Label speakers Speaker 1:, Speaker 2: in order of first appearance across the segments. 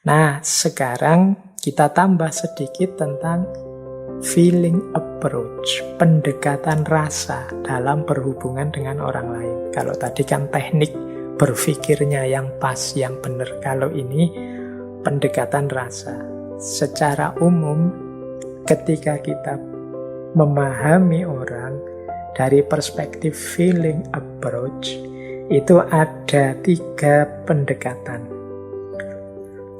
Speaker 1: Nah, sekarang kita tambah sedikit tentang feeling approach, pendekatan rasa dalam berhubungan dengan orang lain. Kalau tadi kan teknik berpikirnya yang pas, yang benar. Kalau ini pendekatan rasa. Secara umum, ketika kita memahami orang dari perspektif feeling approach, itu ada 3 pendekatan.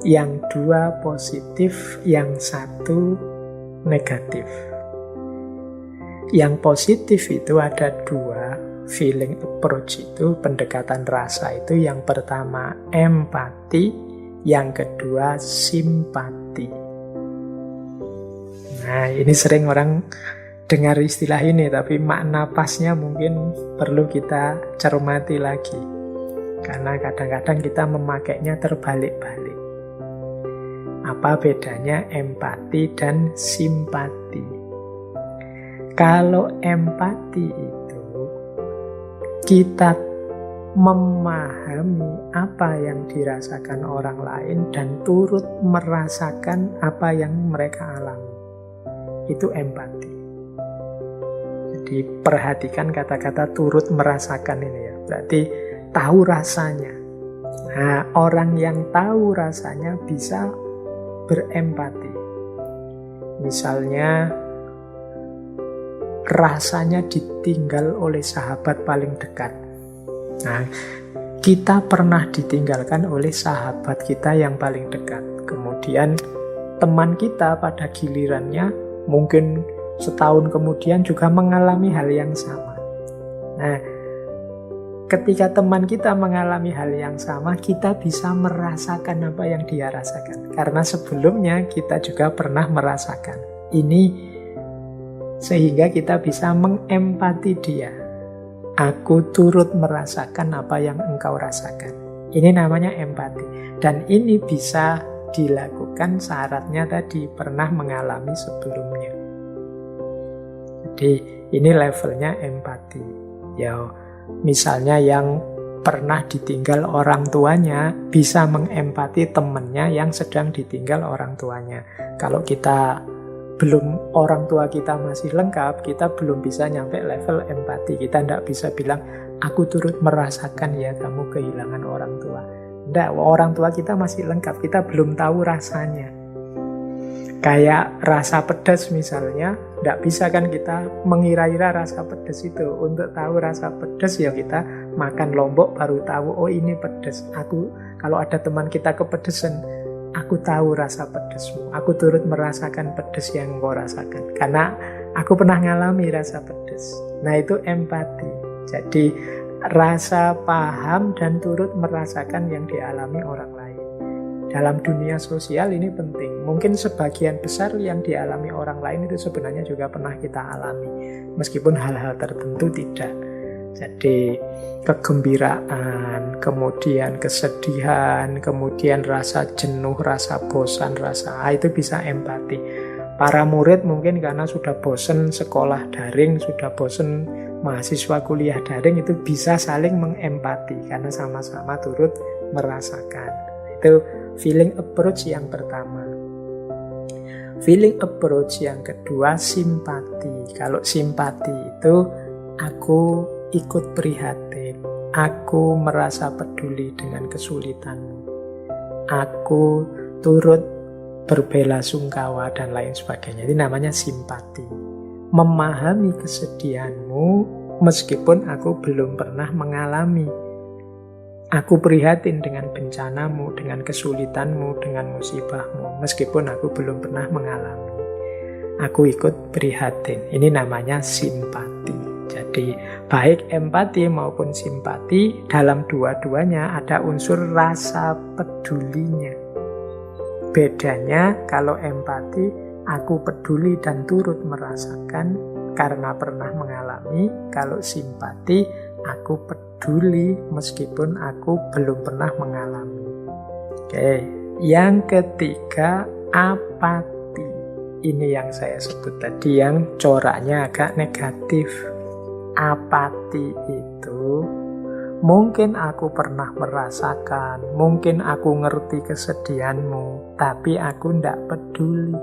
Speaker 1: Yang 2 positif, yang 1 negatif. Yang positif itu ada 2 feeling approach itu, pendekatan rasa itu. Yang pertama empati, yang kedua simpati. Nah, ini sering orang dengar istilah ini, tapi makna pasnya mungkin perlu kita cermati lagi. Karena kadang-kadang kita memakainya terbalik-balik. Apa bedanya empati dan simpati? Kalau empati itu kita memahami apa yang dirasakan orang lain dan turut merasakan apa yang mereka alami. Itu empati. Jadi perhatikan kata-kata turut merasakan ini ya. Berarti tahu rasanya. Nah, orang yang tahu rasanya bisa berempati. Misalnya rasanya ditinggal oleh sahabat paling dekat. Nah, kita pernah ditinggalkan oleh sahabat kita yang paling dekat. Kemudian teman kita pada gilirannya mungkin setahun kemudian juga mengalami hal yang sama. Nah, ketika teman kita mengalami hal yang sama, kita bisa merasakan apa yang dia rasakan. Karena sebelumnya kita juga pernah merasakan. Ini sehingga kita bisa mengempati dia. Aku turut merasakan apa yang engkau rasakan. Ini namanya empati. Dan ini bisa dilakukan syaratnya tadi pernah mengalami sebelumnya. Jadi ini levelnya empati. Ya, misalnya yang pernah ditinggal orang tuanya bisa mengempati temannya yang sedang ditinggal orang tuanya. Kalau kita belum, orang tua kita masih lengkap, kita belum bisa nyampe level empati. Kita tidak bisa bilang, aku turut merasakan ya kamu kehilangan orang tua. Tidak, orang tua kita masih lengkap, kita belum tahu rasanya. Kayak rasa pedas misalnya, tidak bisa kan kita mengira-ira rasa pedas itu. Untuk tahu rasa pedas ya kita makan lombok baru tahu, oh ini pedas. Kalau ada teman kita kepedesan, aku tahu rasa pedasmu. Aku turut merasakan pedas yang kau rasakan. Karena aku pernah ngalami rasa pedas. Nah, itu empati. Jadi rasa paham dan turut merasakan yang dialami orang lain. Dalam dunia sosial ini penting. Mungkin sebagian besar yang dialami orang lain itu sebenarnya juga pernah kita alami. Meskipun hal-hal tertentu tidak. Jadi kegembiraan, kemudian kesedihan, kemudian rasa jenuh, rasa bosan, itu bisa empati. Para murid mungkin karena sudah bosan sekolah daring, sudah bosan mahasiswa kuliah daring, itu bisa saling mengempati karena sama-sama turut merasakan. Itu feeling approach yang pertama. Feeling approach yang kedua, simpati. Kalau simpati itu aku ikut prihatin, aku merasa peduli dengan kesulitanmu, aku turut berbelasungkawa dan lain sebagainya. Ini namanya simpati. Memahami kesedihanmu meskipun aku belum pernah mengalami. Aku prihatin dengan bencanamu, dengan kesulitanmu, dengan musibahmu, meskipun aku belum pernah mengalami. Aku ikut prihatin. Ini namanya simpati. Jadi, baik empati maupun simpati, dalam dua-duanya ada unsur rasa pedulinya. Bedanya, kalau empati, aku peduli dan turut merasakan karena pernah mengalami. Kalau simpati, aku peduli meskipun aku belum pernah mengalami. Oke, yang ketiga, apati. Ini yang saya sebut tadi, yang coraknya agak negatif. Apati itu Mungkin aku pernah merasakan, mungkin aku ngerti kesedihanmu, tapi aku ndak peduli.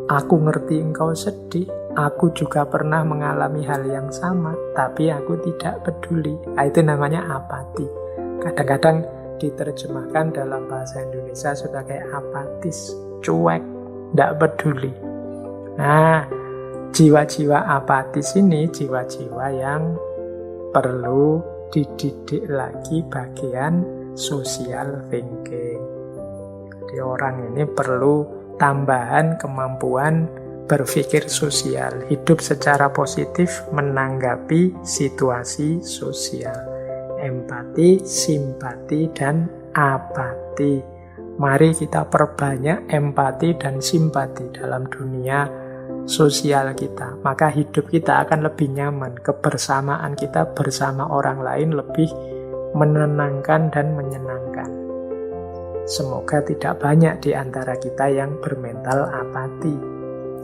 Speaker 1: Aku ngerti engkau sedih, aku juga pernah mengalami hal yang sama, tapi aku tidak peduli. Itu namanya apati. Kadang-kadang diterjemahkan dalam bahasa Indonesia sebagai apatis, cuek, ndak peduli. Nah, jiwa-jiwa apatis ini jiwa-jiwa yang perlu dididik lagi bagian social thinking. Jadi orang ini perlu tambahan kemampuan berpikir sosial, hidup secara positif menanggapi situasi sosial. Empati, simpati, dan apati. Mari kita perbanyak empati dan simpati dalam dunia sosial kita. Maka hidup kita akan lebih nyaman. Kebersamaan kita bersama orang lain lebih menenangkan dan menyenangkan. Semoga tidak banyak di antara kita yang bermental apati.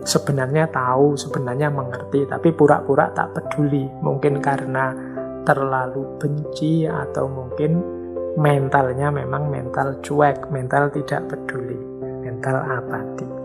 Speaker 1: Sebenarnya tahu, sebenarnya mengerti, tapi pura-pura tak peduli. Mungkin karena terlalu benci atau mungkin mentalnya memang mental cuek, mental tidak peduli, mental apati.